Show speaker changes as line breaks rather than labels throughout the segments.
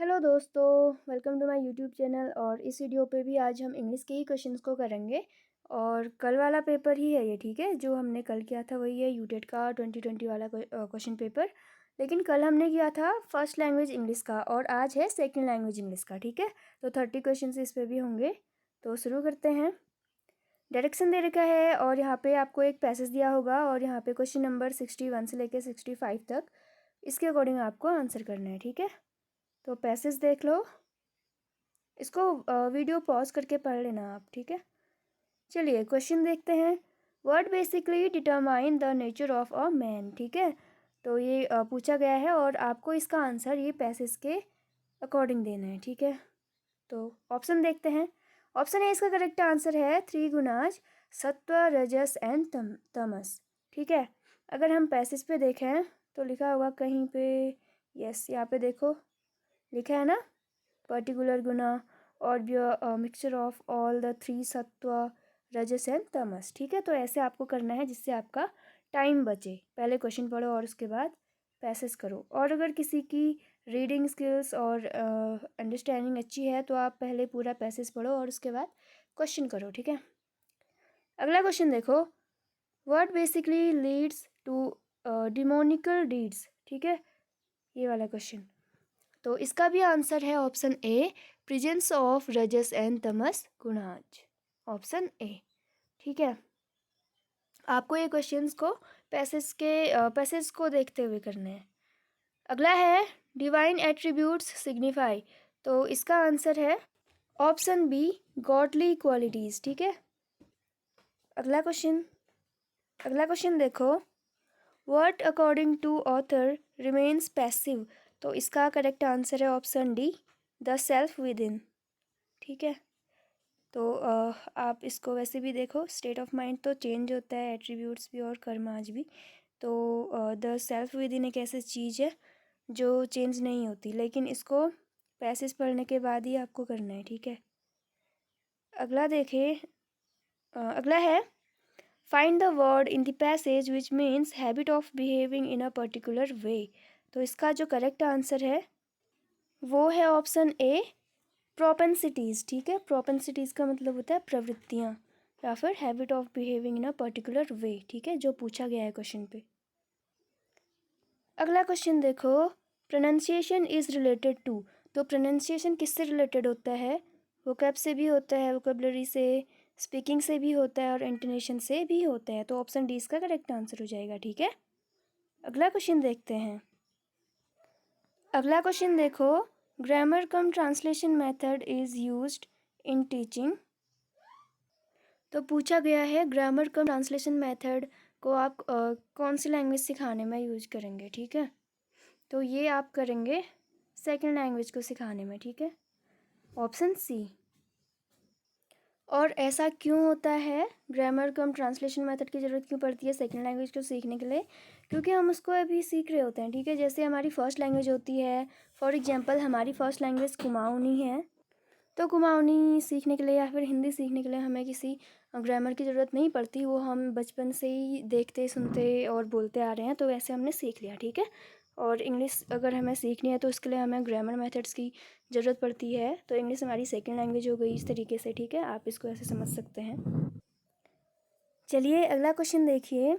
Hello दोस्तों, welcome to my YouTube channel. और इस वीडियो पे भी आज हम इंग्लिश के ही क्वेश्चंस को करेंगे। और कल वाला पेपर ही है ये, ठीक है। जो हमने कल किया था वही है, यूटेट का 2020 वाला क्वेश्चन पेपर। लेकिन कल हमने किया था फर्स्ट लैंग्वेज इंग्लिश का और आज है सेकंड लैंग्वेज इंग्लिश का, ठीक है। तो 30 क्वेश्चन इस पर भी होंगे। तो शुरू करते हैं। डायरेक्शन दे रखा है और यहाँ पे आपको एक पैसेज दिया होगा और यहाँ पे क्वेश्चन नंबर 61 से लेकर 65 तक इसके अकॉर्डिंग आपको आंसर करना है, ठीक है। तो पैसेज देख लो, इसको वीडियो पॉज करके पढ़ लेना आप, ठीक है। चलिए क्वेश्चन देखते हैं। What basically determine the nature of a man, ठीक है। तो ये पूछा गया है और आपको इसका आंसर ये पैसेज के अकॉर्डिंग देना है, ठीक है। तो ऑप्शन देखते हैं। ऑप्शन ए इसका करेक्ट आंसर है 3 गुणाज सत्व रजस एंड तमस, ठीक है। अगर हम पैसेज पे देखें तो लिखा होगा कहीं पे, यस यहाँ पे देखो लिखा है ना, पर्टिकुलर गुना और be mixture of all the 3 सत्व रजस एंड तमस, ठीक है। तो ऐसे आपको करना है जिससे आपका टाइम बचे। पहले क्वेश्चन पढ़ो और उसके बाद पैसेज करो। और अगर किसी की रीडिंग स्किल्स और अंडरस्टैंडिंग अच्छी है तो आप पहले पूरा पैसेज पढ़ो और उसके बाद क्वेश्चन करो, ठीक है। अगला क्वेश्चन देखो। What basically leads to demoniacal deeds, ठीक है, ये वाला क्वेश्चन। तो इसका भी आंसर है option A, presence of rajas and tamas गुणाज, ऑप्शन ए, ठीक है। आपको ये क्वेश्चंस को पैसेज को देखते हुए करने हैं। अगला है डिवाइन एट्रीब्यूट्स सिग्निफाई। तो इसका आंसर है ऑप्शन बी, गॉडली क्वालिटीज, ठीक है। अगला क्वेश्चन देखो। What according to author remains passive. तो इसका करेक्ट आंसर है option D, the self within, ठीक है। तो आप इसको वैसे भी देखो, स्टेट ऑफ माइंड तो चेंज होता है, एट्रीब्यूट्स भी और कर्म आज भी। तो द सेल्फ विद इन एक ऐसी चीज़ है जो चेंज नहीं होती, लेकिन इसको पैसेज पढ़ने के बाद ही आपको करना है, ठीक है। अगला देखें। अगला है find the word in the passage which means habit of behaving in a particular way. तो इसका जो करेक्ट आंसर है वो है ऑप्शन ए, प्रोपेंसिटीज़, ठीक है। प्रोपेंसिटीज़ का मतलब होता है प्रवृत्तियाँ या फिर habit of behaving in a particular way, ठीक है, जो पूछा गया है क्वेश्चन पे। अगला क्वेश्चन देखो। Pronunciation is related to. तो प्रोनाउंसिएशन किससे रिलेटेड होता है? वोकैब से भी होता है, वोकेबलरी से, स्पीकिंग से भी होता है और इंटोनेशन से भी होता है। तो ऑप्शन डी इसका करेक्ट आंसर हो जाएगा, ठीक है। अगला क्वेश्चन देखते हैं। अगला क्वेश्चन देखो। Grammar come translation method is used in teaching. तो पूछा गया है ग्रामर कम ट्रांसलेशन मेथड को आप कौन सी लैंग्वेज सिखाने में यूज करेंगे, ठीक है। तो ये आप करेंगे सेकंड लैंग्वेज को सिखाने में, ठीक है, ऑप्शन सी। और ऐसा क्यों होता है, ग्रामर कम ट्रांसलेशन मेथड की ज़रूरत क्यों पड़ती है सेकंड लैंग्वेज को सीखने के लिए? क्योंकि हम उसको अभी सीख रहे होते हैं, ठीक है। जैसे हमारी फर्स्ट लैंग्वेज होती है, फॉर एग्जांपल हमारी फर्स्ट लैंग्वेज कुमाऊनी है, तो कुमाऊनी सीखने के लिए या फिर हिंदी सीखने के लिए हमें किसी ग्रामर की ज़रूरत नहीं पड़ती। वो हम बचपन से ही देखते सुनते और बोलते आ रहे हैं, तो वैसे हमने सीख लिया, ठीक है। और इंग्लिश अगर हमें सीखनी है तो उसके लिए हमें ग्रामर मेथड्स की ज़रूरत पड़ती है। तो इंग्लिश हमारी सेकंड लैंग्वेज हो गई इस तरीके से, ठीक है। आप इसको ऐसे समझ सकते हैं। चलिए अगला क्वेश्चन देखिए।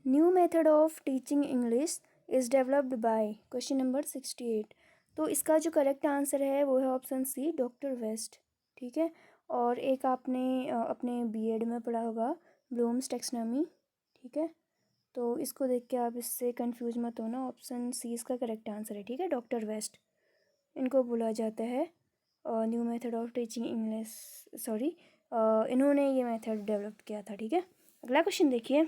New method of teaching English is developed by, question number 68। तो इसका जो करेक्ट आंसर है वो है ऑप्शन सी, डॉक्टर वेस्ट, ठीक है। और एक आपने अपने बीएड में पढ़ा होगा, ब्लूम्स टैक्सोनॉमी, ठीक है। तो इसको देख के आप इससे कंफ्यूज मत होना, ऑप्शन सी इसका करेक्ट आंसर है, ठीक है। डॉक्टर वेस्ट, इनको बोला जाता है new method of teaching English, sorry, इन्होंने ये मेथड डेवलप किया था, ठीक है। अगला क्वेश्चन देखिए।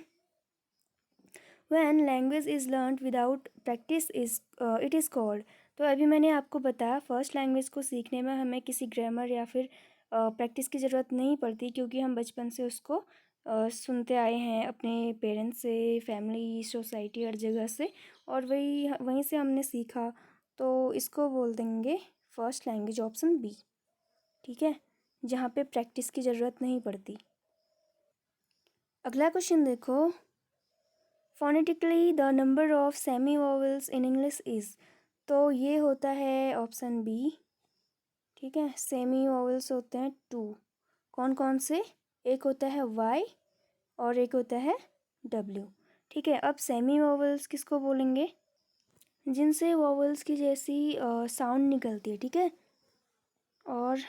When language is learnt without practice is it is called। तो अभी मैंने आपको बताया फर्स्ट लैंग्वेज को सीखने में हमें किसी ग्रामर या फिर प्रैक्टिस की ज़रूरत नहीं पड़ती, क्योंकि हम बचपन से उसको सुनते आए हैं अपने पेरेंट्स से, फैमिली, सोसाइटी, हर जगह से, और वहीं से हमने सीखा। तो इसको बोल देंगे फर्स्ट लैंग्वेज, ऑप्शन बी, ठीक है, जहाँ पे प्रैक्टिस की ज़रूरत नहीं पड़ती। अगला क्वेश्चन देखो। Phonetically the number of semi vowels in English is. तो ये होता है ऑप्शन बी, ठीक है। सेमी वोवेल्स होते हैं 2, कौन कौन से? एक होता है वाई और एक होता है डब्ल्यू, ठीक है। अब सेमी वोवेल्स किसको बोलेंगे? जिनसे वोवेल्स की जैसी साउंड निकलती है, ठीक है। और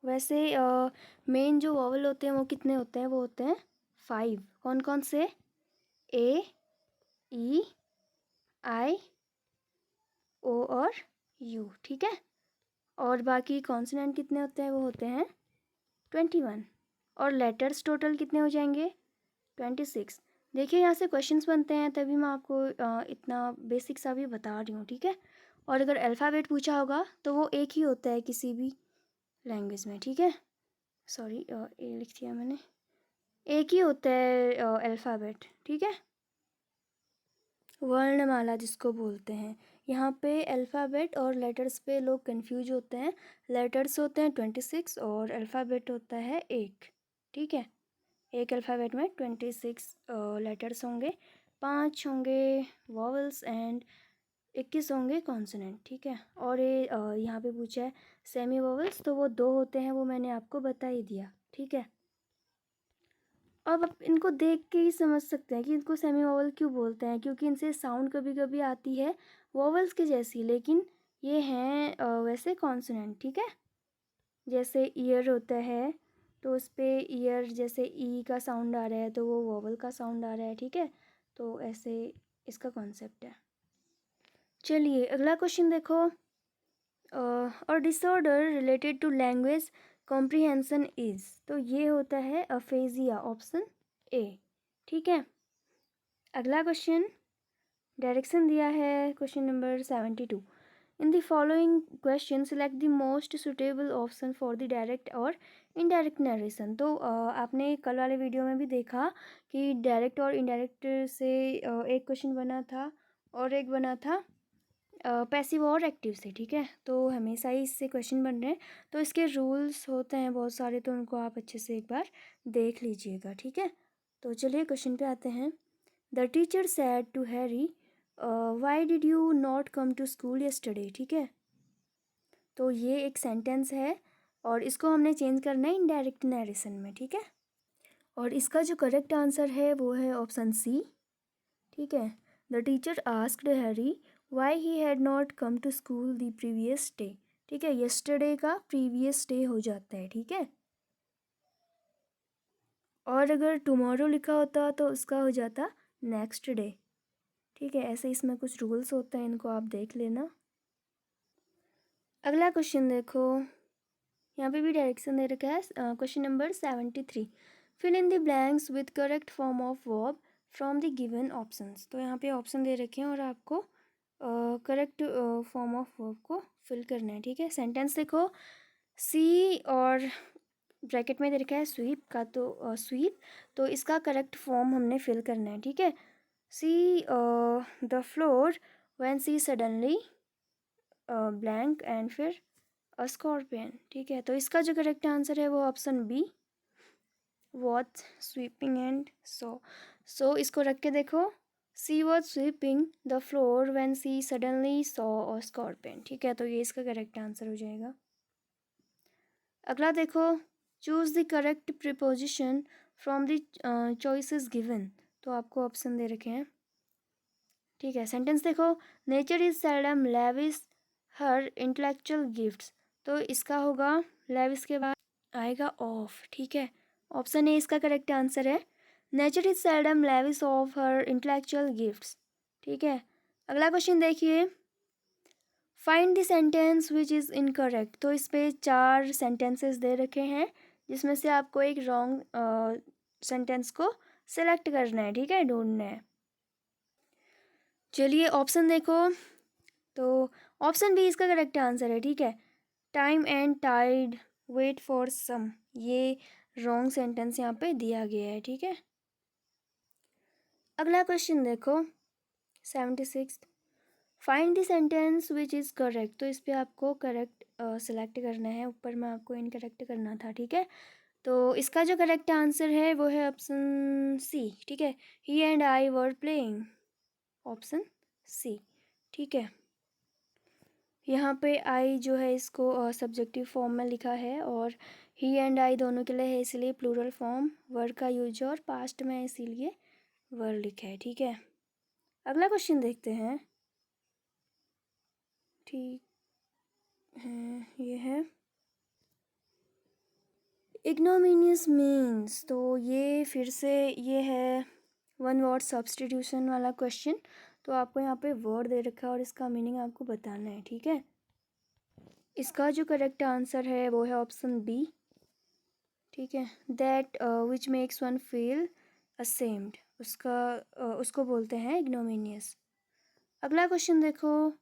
वैसे मेन जो वोवेल होते हैं वो कितने होते हैं? वो होते हैं 5, कौन कौन से? ए, ई, आई, ओ और यू, ठीक है। और बाकी कॉन्सोनेंट कितने होते हैं? वो होते हैं 21। और लेटर्स टोटल कितने हो जाएंगे? 26। देखिए यहाँ से क्वेश्चंस बनते हैं, तभी मैं आपको इतना बेसिक सा भी बता रही हूँ, ठीक है। और अगर अल्फ़ाबेट पूछा होगा तो वो एक ही होता है किसी भी लैंग्वेज में, ठीक है। सॉरी, ए लिख दिया मैंने। एक ही होता है अल्फ़ाबेट, ठीक है। वर्णमाला जिसको बोलते हैं। यहाँ पे अल्फ़ाबेट और लेटर्स पे लोग कंफ्यूज होते हैं। लेटर्स होते हैं 26 और अल्फ़ाबेट होता है 1, ठीक है। एक अल्फ़ाबेट में 26 लेटर्स होंगे, 5 होंगे वॉवल्स एंड 21 होंगे कॉन्सोनेंट, ठीक है। और ये यहाँ पे पूछा है सेमी वॉवल्स, तो वो 2 होते हैं, वो मैंने आपको बता ही दिया, ठीक है। अब आप इनको देख के ही समझ सकते हैं कि इनको सेमी वोवल क्यों बोलते हैं, क्योंकि इनसे साउंड कभी कभी आती है वोवल्स के जैसी, लेकिन ये हैं वैसे कॉन्सोनेंट, ठीक है। जैसे ईयर होता है तो उस पर ईयर जैसे ई का साउंड आ रहा है तो वो वोवल का साउंड आ रहा है, ठीक है। तो ऐसे इसका कॉन्सेप्ट है। चलिए अगला क्वेश्चन देखो। और disorder related to language comprehension is, तो ये होता है अफेजिया, ऑप्शन ए, ठीक है। अगला क्वेश्चन डायरेक्शन दिया है, question number 72। In the following question select the most suitable option for the direct और इनडायरेक्ट नरेशन। तो आपने कल वाले वीडियो में भी देखा कि डायरेक्ट और इनडायरेक्ट से एक क्वेश्चन बना था और एक बना था पैसिव और एक्टिव से, ठीक है। तो हमेशा ही इससे क्वेश्चन बन रहे हैं, तो इसके रूल्स होते हैं बहुत सारे, तो उनको आप अच्छे से एक बार देख लीजिएगा, ठीक है। तो चलिए क्वेश्चन पे आते हैं। The teacher said to Harry, why did you not come to school yesterday, ठीक है। तो ये एक सेंटेंस है और इसको हमने चेंज करना है इनडायरेक्ट नरेशन में, ठीक है। और इसका जो करेक्ट आंसर है वो है ऑप्शन सी, ठीक है। The teacher asked Harry why he had not come to school the previous day, ठीक है। यस्टरडे का प्रीवियस डे हो जाता है, ठीक है। और अगर टुमारो लिखा होता तो उसका हो जाता नेक्स्ट डे, ठीक है। ऐसे इसमें कुछ रूल्स होते हैं, इनको आप देख लेना। अगला क्वेश्चन देखो, यहाँ पे भी डायरेक्शन दे रखा है। Question number 73। Fill in the blanks with correct form of verb from the given options. तो यहाँ पे ऑप्शन दे रखे हैं और आपको करेक्ट फॉर्म ऑफ वर्ब को फिल करना है, ठीक है। सेंटेंस देखो, सी और ब्रैकेट में दे रखा है स्वीप का, तो स्वीप, तो इसका करेक्ट फॉर्म हमने फिल करना है, ठीक है। See the floor when she suddenly blank and फिर स्कॉर्पियन, ठीक है। तो इसका जो करेक्ट आंसर है वो option B, was sweeping and so इसको रख के देखो, she was sweeping the floor when she suddenly saw a scorpion, ठीक है। तो ये इसका करेक्ट आंसर हो जाएगा। अगला देखो, choose the correct preposition from the choices given. तो आपको ऑप्शन दे रखे हैं, ठीक है। सेंटेंस देखो, nature is seldom lavish her intellectual gifts. तो इसका होगा लेविश के बाद आएगा ऑफ, ठीक है। ऑप्शन ए इसका करेक्ट आंसर है, nature is seldom lavish of her intellectual gifts, ठीक है। अगला क्वेश्चन देखिए, find the sentence which is incorrect. तो इस पे 4 सेंटेंसेस दे रखे हैं, जिसमें से आपको एक रॉन्ग सेंटेंस को सेलेक्ट करना है, ठीक है, ढूंढना है। चलिए ऑप्शन देखो, तो ऑप्शन बी इसका करेक्ट आंसर है, ठीक है। Time and tide wait for some, ये रॉन्ग सेंटेंस यहाँ पे दिया गया है, ठीक है। अगला क्वेश्चन देखो 76, find the sentence which is correct. तो इस पर आपको करेक्ट सेलेक्ट करना है, ऊपर में आपको इनकरेक्ट करना था, ठीक है। तो इसका जो करेक्ट आंसर है वो है ऑप्शन सी, ठीक है। He and I were playing, option C, ठीक है। यहाँ पे आई जो है इसको सब्जेक्टिव फॉर्म में लिखा है, और ही एंड आई दोनों के लिए है इसलिए प्लूरल फॉर्म वर्ड का यूज है, और पास्ट में इसीलिए वर्ड लिखा है। ठीक है, अगला क्वेश्चन देखते हैं। ठीक है, ये है इग्नोमिनियस मीन्स। तो ये फिर से ये है वन वर्ड सब्स्टिट्यूशन वाला क्वेश्चन। तो आपको यहाँ पे वर्ड दे रखा है और इसका मीनिंग आपको बताना है। ठीक है, इसका जो करेक्ट आंसर है वो है ऑप्शन बी। ठीक है, that which makes one feel ashamed, उसको बोलते हैं इग्नोमिनियस। अगला क्वेश्चन देखो,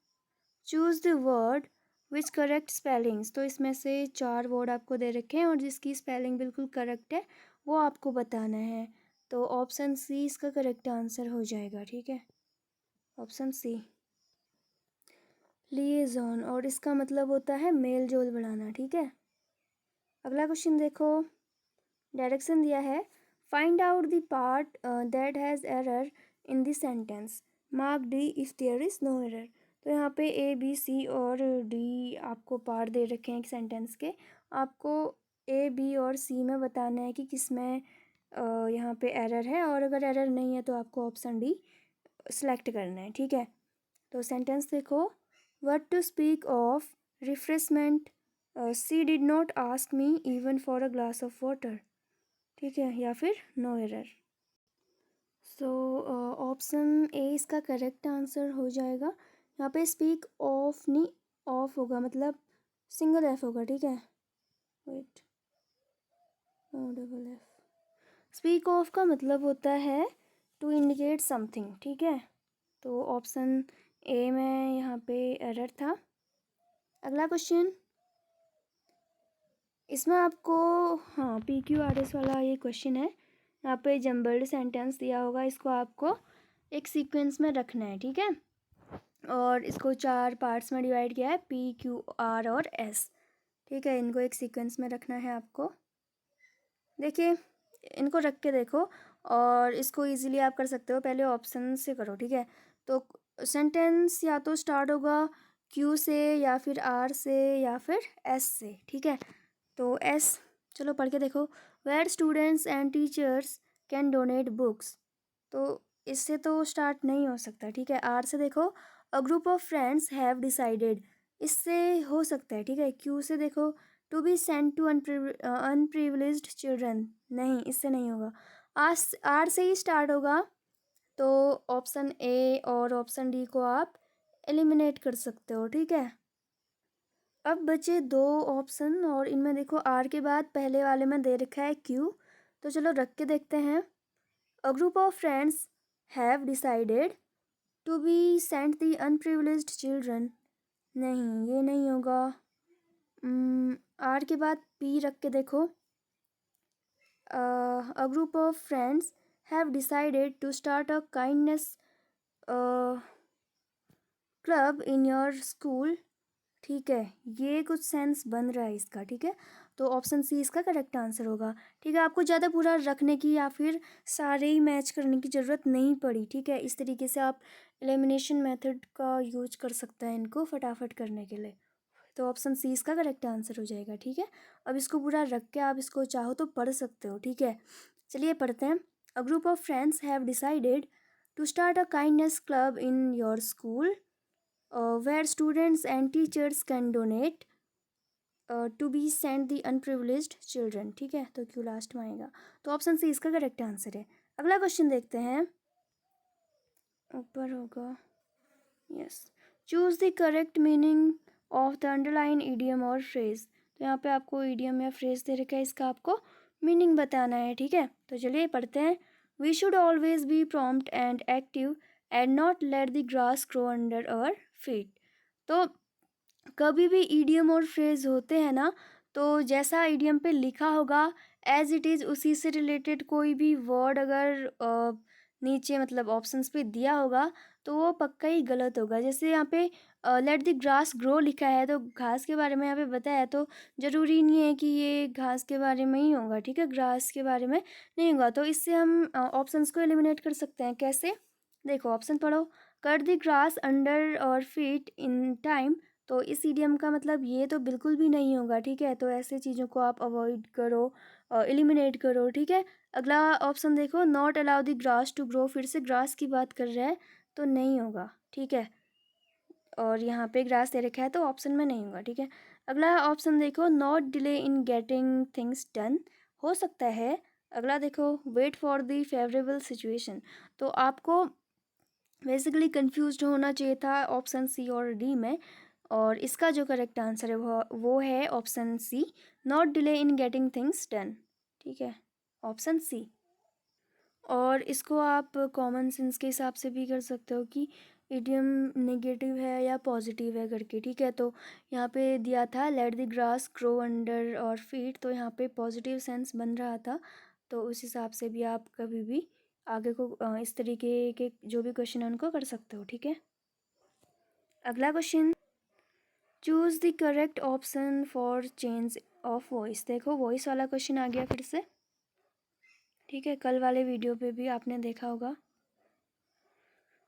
choose the word which correct spellings. तो इसमें से 4 वर्ड आपको दे रखे हैं और जिसकी स्पेलिंग बिल्कुल करेक्ट है वो आपको बताना है। तो ऑप्शन सी इसका करेक्ट आंसर हो जाएगा। ठीक है, ऑप्शन सी लिएजॉन, और इसका मतलब होता है मेल जोल बढ़ाना। ठीक है, अगला क्वेश्चन देखो, डायरेक्शन दिया है, find out the part that has error in the sentence, mark D if there is no error. तो यहाँ पे ए बी सी और डी आपको पार्ट दे रखे हैं एक सेंटेंस के। आपको ए बी और सी में बताना है कि किस में यहाँ पे एरर है, और अगर एरर नहीं है तो आपको ऑप्शन डी सेलेक्ट करना है। ठीक है, तो सेंटेंस देखो, what to speak of refreshment, she did not ask me even for a glass of water. ठीक है, या फिर no error. So option A इसका करेक्ट आंसर हो जाएगा। यहाँ पे स्पीक ऑफ नहीं, ऑफ होगा, मतलब सिंगल एफ होगा। ठीक है, wait, double F. Speak of का मतलब होता है टू इंडिकेट समथिंग। ठीक है, तो ऑप्शन ए में यहाँ पे एरर था। अगला क्वेश्चन, इसमें आपको हाँ PQRS वाला ये क्वेश्चन है। यहाँ पे जम्बल्ड सेंटेंस दिया होगा, इसको आपको एक सीक्वेंस में रखना है। ठीक है, और इसको 4 पार्ट्स में डिवाइड किया है, PQR और S। ठीक है, इनको एक सीक्वेंस में रखना है आपको। देखिए, इनको रख के देखो, और इसको इजीली आप कर सकते हो। पहले ऑप्शन से करो। ठीक है, तो सेंटेंस या तो स्टार्ट होगा Q से, या फिर R से, या फिर S से। ठीक है, तो एस, चलो पढ़ के देखो, where students and teachers can donate books. तो इससे तो स्टार्ट नहीं हो सकता। ठीक है, आर से देखो, a group of friends have decided, इससे हो सकता है। ठीक है, क्यू से देखो, to be sent to underprivileged children, नहीं, इससे नहीं होगा। आर से ही स्टार्ट होगा, तो ऑप्शन ए और ऑप्शन डी को आप एलिमिनेट कर सकते हो। ठीक है, अब बचे 2 ऑप्शन, और इनमें देखो आर के बाद पहले वाले में दे रखा है क्यू। तो चलो रख के देखते हैं, a group of friends have decided to be sent the underprivileged children, नहीं, ये नहीं होगा। आर के बाद पी रख के देखो, a group of friends have decided to start a kindness club in your school. ठीक है, ये कुछ सेंस बन रहा है इसका। ठीक है, तो ऑप्शन सी इसका करेक्ट आंसर होगा। ठीक है, आपको ज़्यादा पूरा रखने की या फिर सारे ही मैच करने की ज़रूरत नहीं पड़ी। ठीक है, इस तरीके से आप एलिमिनेशन मेथड का यूज कर सकते हैं इनको फटाफट करने के लिए। तो ऑप्शन सी इसका करेक्ट आंसर हो जाएगा। ठीक है, अब इसको पूरा रख के आप इसको चाहो तो पढ़ सकते हो। ठीक है, चलिए पढ़ते हैं। A group of friends have decided to start a kindness club in your school where students and teachers can donate to be sent the unprivileged children। ठीक है, तो क्यों लास्ट में आएगा, तो ऑप्शन सी इसका करेक्ट आंसर है। अगला क्वेश्चन देखते हैं, ऊपर होगा, yes, choose the correct meaning of the underline idiom और फ्रेज। तो यहाँ पे आपको इडियम या फ्रेज दे रखा है, इसका आपको मीनिंग बताना है। ठीक है, तो चलिए पढ़ते हैं। We should always be prompt and active and not let the grass grow under our feet. तो कभी भी ईडियम और फ्रेज होते हैं ना, तो जैसा ईडियम पे लिखा होगा एज इट इज़ उसी से रिलेटेड कोई भी वर्ड अगर नीचे मतलब ऑप्शंस पे दिया होगा तो वो पक्का ही गलत होगा। जैसे यहाँ पे लेट द ग्रास ग्रो लिखा है, तो घास के बारे में यहाँ पे बताया है, तो ज़रूरी नहीं है कि ये घास के बारे में ही होगा। ठीक है, ग्रास के बारे में नहीं होगा। तो इससे हम ऑप्शंस को एलिमिनेट कर सकते हैं। कैसे, देखो ऑप्शन पढ़ो, कट द ग्रास अंडर और फीट इन टाइम। तो इस ईडियम का मतलब ये तो बिल्कुल भी नहीं होगा, ठीक है। तो ऐसे चीज़ों को आप अवॉइड करो, एलिमिनेट करो, ठीक है। अगला ऑप्शन देखो, not allow the grass to grow, फिर से ग्रास की बात कर रहा है तो नहीं होगा, ठीक है। और यहाँ पे ग्रास दे रखा है तो ऑप्शन में नहीं होगा, ठीक है। अगला ऑप्शन देखो, not delay in getting things done, हो सकता है। अगला देखो, wait for the favourable situation, तो आपको बेसिकली कंफ्यूज होना चाहिए था ऑप्शन सी और डी में, और इसका जो करेक्ट आंसर है वो है option C, not delay in getting things done, ठीक है, ऑप्शन सी। और इसको आप कॉमन सेंस के हिसाब से भी कर सकते हो कि इडियम नेगेटिव है या पॉजिटिव है करके, ठीक है। तो यहाँ पे दिया था late the grass grow under और फीट, तो यहाँ पे पॉजिटिव सेंस बन रहा था। तो उस हिसाब से भी आप कभी भी आगे को इस तरीके के जो भी क्वेश्चन है उनको कर सकते हो, ठीक है। अगला question, choose the correct option for change of voice, देखो वॉइस वाला क्वेश्चन आ गया फिर से, ठीक है। कल वाले वीडियो पे भी आपने देखा होगा।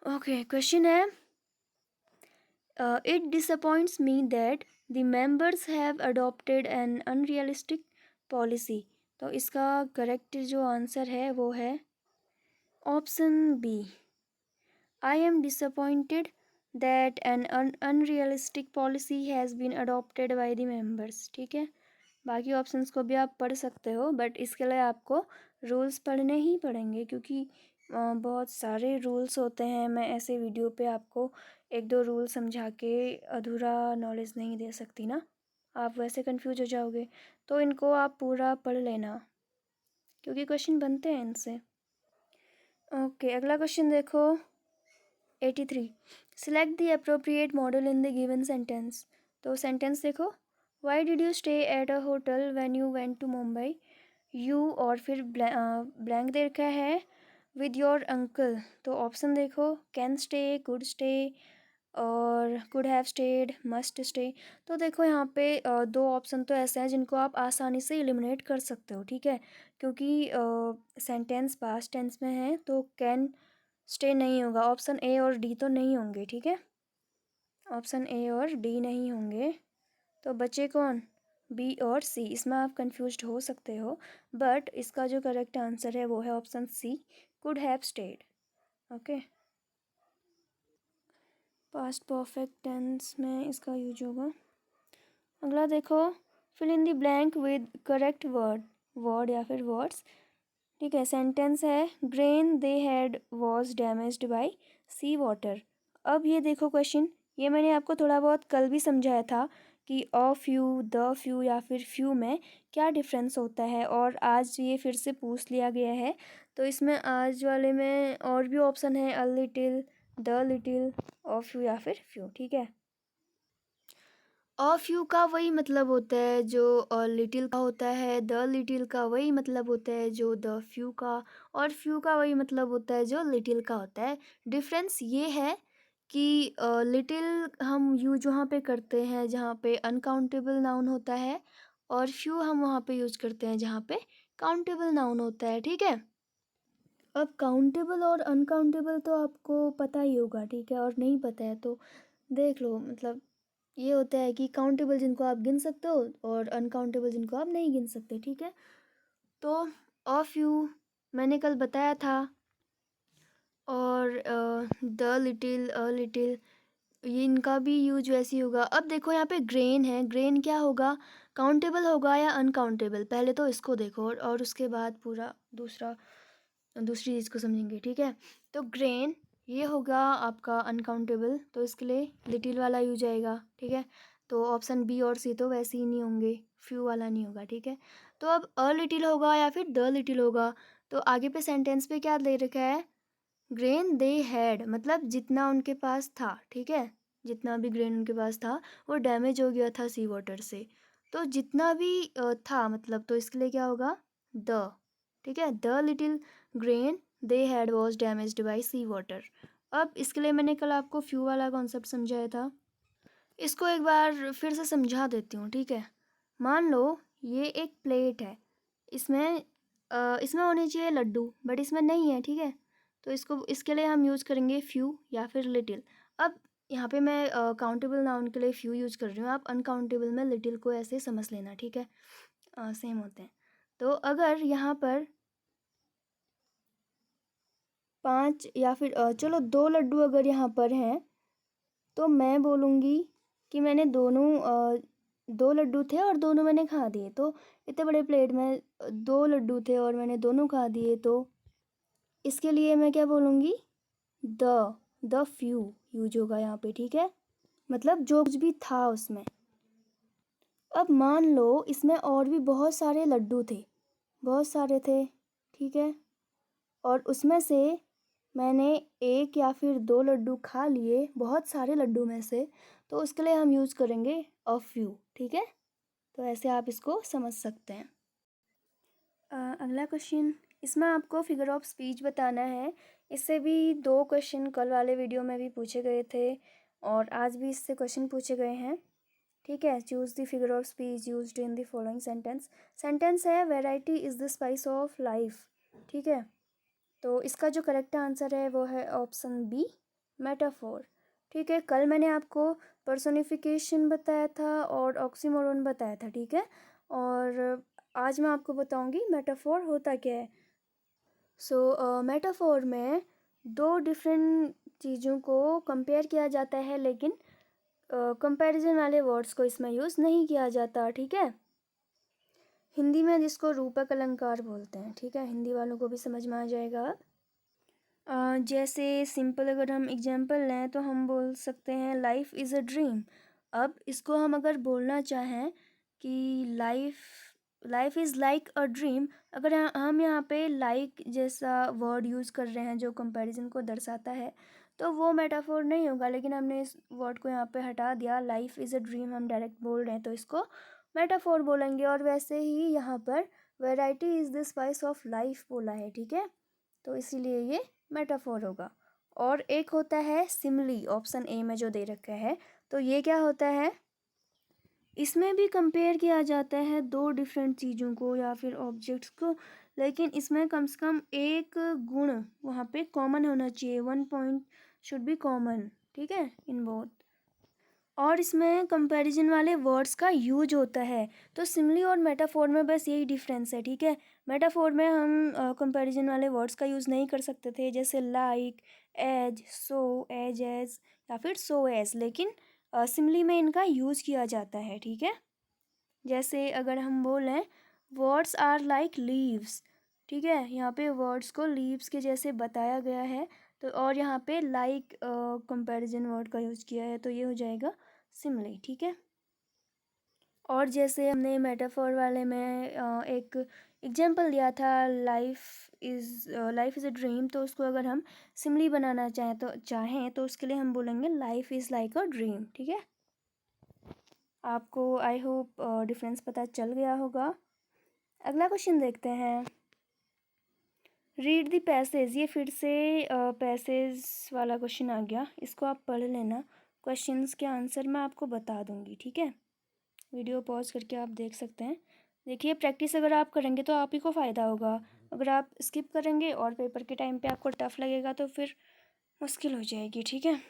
ओके, क्वेश्चन है, it disappoints me that the members have adopted an unrealistic policy, तो इसका करेक्ट जो आंसर है वो है option B, I am disappointed that an unrealistic policy has been adopted by the members, ठीक है। बाकी ऑप्शंस को भी आप पढ़ सकते हो, बट इसके लिए आपको रूल्स पढ़ने ही पड़ेंगे, क्योंकि बहुत सारे रूल्स होते हैं। मैं ऐसे वीडियो पे आपको एक दो रूल समझा के अधूरा नॉलेज नहीं दे सकती ना, आप वैसे कंफ्यूज हो जाओगे। तो इनको आप पूरा पढ़ लेना, क्योंकि क्वेश्चन बनते हैं इनसे। ओके, अगला क्वेश्चन देखो, 83, select the appropriate modal in the given sentence, तो सेंटेंस देखो, why did you stay at a hotel when you went to Mumbai, you और फिर ब्लैंक दे रखा है विद योर अंकल, तो ऑप्शन देखो, कैन स्टे, कुड स्टे और could have stayed, must stay. तो देखो यहाँ पे दो ऑप्शन तो ऐसे हैं जिनको आप आसानी से एलिमिनेट कर सकते हो, ठीक है। क्योंकि सेंटेंस पास्ट टेंस में है तो कैन स्टे नहीं होगा, ऑप्शन ए और डी तो नहीं होंगे, ठीक है। ऑप्शन ए और डी नहीं होंगे, तो बचे कौन, बी और सी। इसमें आप कंफ्यूज्ड हो सकते हो, बट इसका जो करेक्ट आंसर है वो है option C, could have stayed, okay. Past perfect tense में इसका यूज होगा। अगला देखो, fill in the blank with correct word, word या फिर वर्ड्स, ठीक है। सेंटेंस है, grain they had was damaged by sea water. अब ये देखो क्वेश्चन, ये मैंने आपको थोड़ा बहुत कल भी समझाया था कि अ फ्यू, द फ्यू या फिर फ्यू में क्या डिफरेंस होता है, और आज ये फिर से पूछ लिया गया है। तो इसमें आज वाले में और भी ऑप्शन है, a little, the little, a few या फिर फ्यू, ठीक है। अ फ्यू का वही मतलब होता है जो लिटिल का होता है, द लिटिल का वही मतलब होता है जो द फ्यू का, और फ्यू का वही मतलब होता है जो लिटिल का होता है। डिफरेंस ये है कि लिटिल हम यूज वहाँ पे करते हैं जहाँ पे अनकाउंटेबल नाउन होता है, और फ्यू हम वहाँ पे यूज करते हैं जहाँ पे काउंटेबल नाउन होता है, ठीक है। अब काउंटेबल और अनकाउंटेबल तो आपको पता ही होगा, ठीक है, और नहीं पता है तो देख लो। मतलब ये होता है कि काउंटेबल जिनको आप गिन सकते हो और अनकाउंटेबल जिनको आप नहीं गिन सकते, ठीक है। तो ऑफ यू मैंने कल बताया था, और द लिटिल, अ लिटिल, ये इनका भी यूज वैसे ही होगा। अब देखो यहाँ पे ग्रेन है, ग्रेन क्या होगा, काउंटेबल होगा या अनकाउंटेबल, पहले तो इसको देखो और उसके बाद पूरा दूसरी चीज़ को समझेंगे, ठीक है। तो ग्रेन ये होगा आपका अनकाउंटेबल, तो इसके लिए लिटिल वाला यूज आएगा, ठीक है। तो ऑप्शन बी और सी तो वैसे ही नहीं होंगे, फ्यू वाला नहीं होगा, ठीक है। तो अब अ लिटिल होगा या फिर द लिटिल होगा, तो आगे पे सेंटेंस पे क्या दे रखा है, ग्रेन दे हैड, मतलब जितना उनके पास था, ठीक है। जितना भी ग्रेन उनके पास था वो डैमेज हो गया था सी वाटर से, तो जितना भी था मतलब, तो इसके लिए क्या होगा, द, ठीक है। The little grain they had was damaged by sea water. अब इसके लिए मैंने कल आपको फ्यू वाला कॉन्सेप्ट समझाया था, इसको एक बार फिर से समझा देती हूँ, ठीक है। मान लो ये एक प्लेट है, इसमें इसमें होने चाहिए लड्डू, बट इसमें नहीं है, ठीक है। तो इसको इसके लिए हम यूज़ करेंगे फ्यू या फिर लिटिल। अब यहाँ पे मैं काउंटेबल नाउन के लिए फ्यू यूज कर रही हूँ, आप अनकाउंटेबल में लिटिल को ऐसे समझ लेना, ठीक है। सेम होते हैं। तो अगर यहाँ पर 5 या फिर चलो 2 लड्डू अगर यहाँ पर हैं, तो मैं बोलूँगी कि मैंने दोनों 2 लड्डू थे और दोनों मैंने खा दिए। तो इतने बड़े प्लेट में 2 लड्डू थे और मैंने दोनों खा दिए, तो इसके लिए मैं क्या बोलूँगी, द फ्यू यूज होगा यहाँ पे, ठीक है। मतलब जो कुछ भी था उसमें। अब मान लो इसमें और भी बहुत सारे लड्डू थे, बहुत सारे थे, ठीक है, और उसमें से मैंने 1 या फिर 2 लड्डू खा लिए बहुत सारे लड्डू में से, तो उसके लिए हम यूज़ करेंगे अ फ्यू, ठीक है। तो ऐसे आप इसको समझ सकते हैं। अगला क्वेश्चन, इसमें आपको फिगर ऑफ स्पीच बताना है। इससे भी 2 क्वेश्चन कल वाले वीडियो में भी पूछे गए थे और आज भी इससे क्वेश्चन पूछे गए हैं, ठीक है। Choose the figure of speech used in the following sentence. Sentence है variety is the spice of life, ठीक है। तो इसका जो करेक्ट आंसर है वो है ऑप्शन बी, मेटाफोर, ठीक है। कल मैंने आपको पर्सोनिफिकेशन बताया था और ऑक्सीमोरन बताया था, ठीक है। और आज मैं आपको बताऊंगी मेटाफोर होता क्या है। मेटाफोर में 2 डिफरेंट चीज़ों को कंपेयर किया जाता है, लेकिन कंपैरिजन वाले वर्ड्स को इसमें यूज़ नहीं किया जाता, ठीक है। हिंदी में जिसको रूपक अलंकार बोलते हैं, ठीक है, हिंदी वालों को भी समझ में आ जाएगा। जैसे सिंपल अगर हम एग्जांपल लें तो हम बोल सकते हैं लाइफ इज़ अ ड्रीम। अब इसको हम अगर बोलना चाहें कि life is like a dream, अगर हम यहाँ पे लाइक जैसा वर्ड यूज़ कर रहे हैं जो कंपैरिजन को दर्शाता है, तो वो मेटाफोर नहीं होगा। लेकिन हमने इस वर्ड को यहाँ पे हटा दिया, लाइफ इज़ अ ड्रीम हम डायरेक्ट बोल रहे हैं, तो इसको मेटाफोर बोलेंगे। और वैसे ही यहाँ पर variety is the spice of life बोला है, ठीक है, तो इसीलिए ये मेटाफोर होगा। और एक होता है सिमिली, ऑप्शन ए में जो दे रखा है, तो ये क्या होता है, इसमें भी कंपेयर किया जाता है 2 डिफरेंट चीज़ों को या फिर ऑब्जेक्ट्स को, लेकिन इसमें कम से कम एक गुण वहाँ पे कॉमन होना चाहिए, 1 पॉइंट शुड बी कॉमन, ठीक है, इन बोथ। और इसमें कंपैरिजन वाले वर्ड्स का यूज होता है। तो सिमिली और मेटाफोर में बस यही डिफरेंस है, ठीक है। मेटाफोर में हम कंपैरिजन वाले वर्ड्स का यूज़ नहीं कर सकते थे, जैसे लाइक, एज, सो, एज एज या फिर सो एज, लेकिन सिमिली में इनका यूज़ किया जाता है, ठीक है। जैसे अगर हम बोलें वर्ड्स आर लाइक लीव्स, ठीक है, यहाँ पे वर्ड्स को लीव्स के जैसे बताया गया है, तो और यहाँ पे लाइक कंपैरिजन वर्ड का यूज़ किया है, तो ये हो जाएगा सिमिली, ठीक है। और जैसे हमने मेटाफोर वाले में एक एग्जांपल दिया था लाइफ इज़ अ ड्रीम, तो उसको अगर हम सिमिली बनाना चाहें तो उसके लिए हम बोलेंगे life is like a dream, ठीक है। आपको आई होप डिफरेंस पता चल गया होगा। अगला क्वेश्चन देखते हैं, रीड द पैसेज। ये फिर से पैसेज वाला क्वेश्चन आ गया, इसको आप पढ़ लेना। क्वेश्चंस के आंसर मैं आपको बता दूंगी, ठीक है। वीडियो पॉज करके आप देख सकते हैं। देखिए, प्रैक्टिस अगर आप करेंगे तो आप ही को फ़ायदा होगा। अगर आप स्किप करेंगे और पेपर के टाइम पे आपको टफ लगेगा तो फिर मुश्किल हो जाएगी, ठीक है।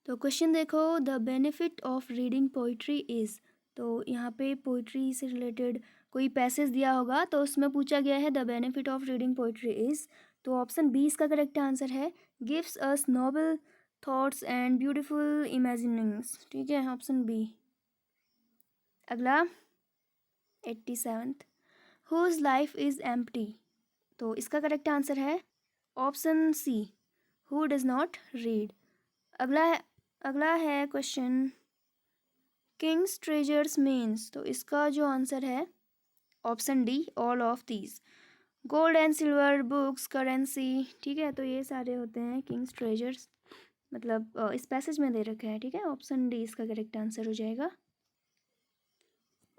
तो क्वेश्चन देखो, the benefit of reading poetry is. तो यहाँ पे पोइट्री से रिलेटेड कोई पैसेज दिया होगा, तो उसमें पूछा गया है the benefit of reading poetry is. तो ऑप्शन बी इसका करेक्ट आंसर है, gives us noble thoughts and beautiful imaginings, ठीक है, ऑप्शन बी। अगला 87th, whose life is empty. तो इसका करेक्ट आंसर है option C, who does not read. अगला है क्वेश्चन, किंग्स ट्रेजर्स मीन्स। तो इसका जो आंसर है option D, all of these, gold and silver, books, currency, ठीक है। तो ये सारे होते हैं किंग्स ट्रेजर्स, मतलब इस पैसेज में दे रखा है, ठीक है। ऑप्शन डी इसका करेक्ट आंसर हो जाएगा।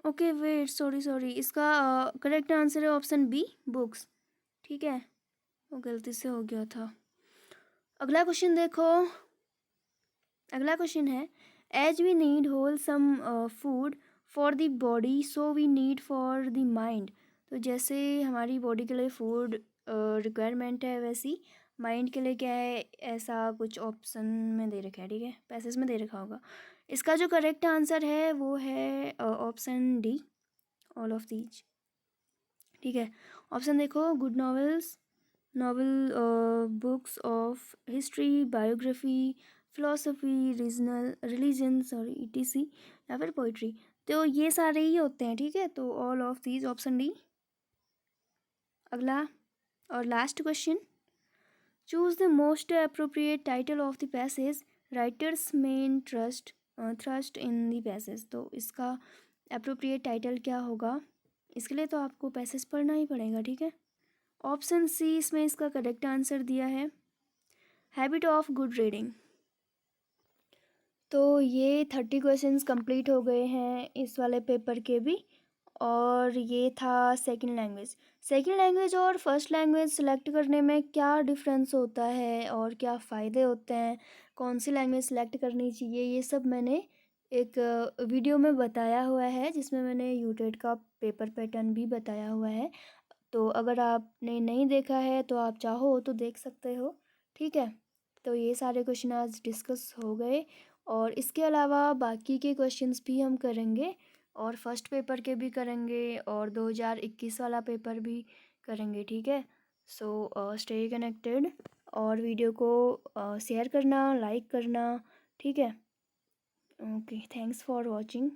ओके वेट, सॉरी, इसका करेक्ट आंसर है ऑप्शन बी, बुक्स, ठीक है, वो गलती से हो गया था। अगला क्वेश्चन देखो, अगला क्वेश्चन है, as we need wholesome food for the body so we need for the mind. तो जैसे हमारी बॉडी के लिए फूड रिक्वायरमेंट है, वैसी माइंड के लिए क्या है, ऐसा कुछ ऑप्शन में दे रखा है, ठीक है, पैसेज में दे रखा होगा। इसका जो करेक्ट आंसर है वो है option D, all of these, ठीक है। ऑप्शन देखो, good novels, novel, books of history, biography, philosophy, regional religion, sorry etc, या फिर पोइट्री। तो ये सारे ही होते हैं, ठीक है, तो all of these, option D. अगला और last question, choose the most appropriate title of the passage, writers main thrust in the passage. तो इसका अप्रोप्रिएट टाइटल क्या होगा, इसके लिए तो आपको पैसेज पढ़ना ही पड़ेगा, ठीक है। ऑप्शन सी इसमें इसका करेक्ट आंसर दिया है, हैबिट ऑफ गुड रीडिंग। तो ये 30 क्वेश्चंस कंप्लीट हो गए हैं इस वाले पेपर के भी। और ये था सेकंड लैंग्वेज। सेकंड लैंग्वेज और फर्स्ट लैंग्वेज सेलेक्ट करने में क्या डिफरेंस होता है और क्या फ़ायदे होते हैं, कौन सी लैंग्वेज सेलेक्ट करनी चाहिए, ये सब मैंने एक वीडियो में बताया हुआ है, जिसमें मैंने यूटेट का पेपर पैटर्न भी बताया हुआ है। तो अगर आपने नहीं देखा है तो आप चाहो तो देख सकते हो, ठीक है। तो ये सारे क्वेश्चन आज डिस्कस हो गए, और इसके अलावा बाकी के क्वेश्चंस भी हम करेंगे, और फर्स्ट पेपर के भी करेंगे, और 2021 वाला पेपर भी करेंगे, ठीक है। सो स्टे कनेक्टेड, और वीडियो को शेयर करना, लाइक करना, ठीक है। Okay, thanks for watching.